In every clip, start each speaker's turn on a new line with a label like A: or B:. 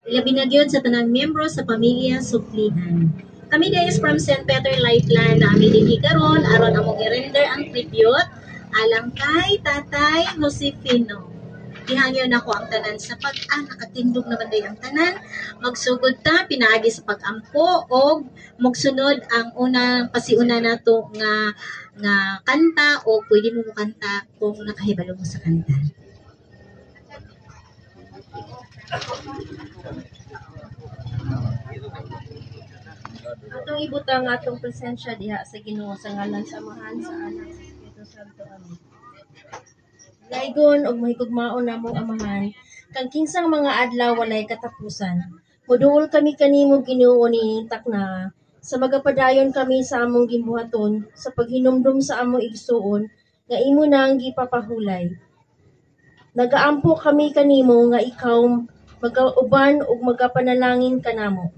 A: Ilabi na gyud sa tanang miyembro sa pamilya suplihan. Kami guys from St. Peter Lifeline na ami dinhi karon aron among i-render ang tribute alang kay Tatay Josefino. Ihangyo na ko ang tanan sa nakatindog naman day ang tanan. Magsugod ta pinaagi sa pag-ampo o magsunod ang unang pasiuna nato nga kanta o pwede mo kanta kung nakahibalo mo sa kanta.
B: Atong ibutang atong presensya diha sa Ginoo sa ngalan sa Amahan sa Anak sa Espiritu Santo. Amen. Laygon og mahigugmaon namong Amahan, kang kinsang mga adlaw walay katapusan. Moduol kami kanimo Ginoo niining takna sa magapadayon kami sa among gimbuhaton sa paghinumdum sa among igsuon nga imo nang gipapahulay. Nagaampo kami kanimo nga ikaw magauban ug magapanalangin kanamo.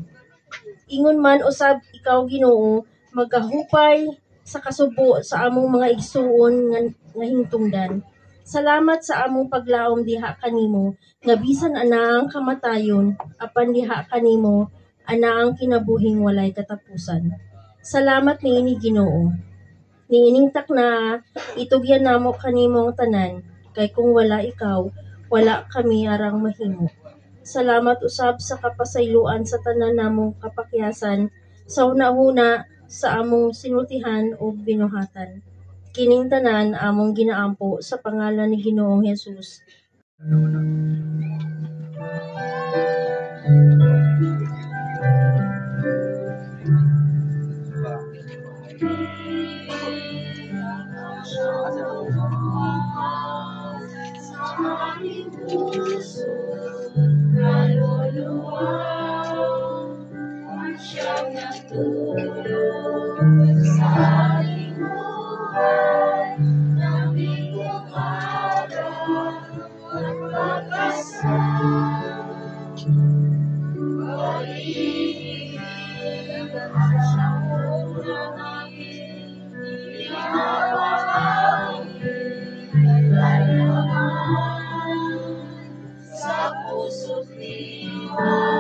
B: Ingon man usab ikaw Ginoo magahupay sa kasubo sa among mga igsuon nga hingtungdan. Salamat sa among paglaom diha kanimo nga bisan ana ang kamatayon apan diha kanimo ana ang kinabuhing walay katapusan. Salamat niini Ginoo. Niining takna itugyan namo kanimo ang tanan kay kung wala ikaw wala kami arang mahimo. Salamat usab sa kapasayloan sa tanan namong kapakyasan sa hunahuna sa among sinultihan o binuhatan. Kining tanan among ginaampo sa pangalan ni Ginoong Hesus.
C: Sa puso't niya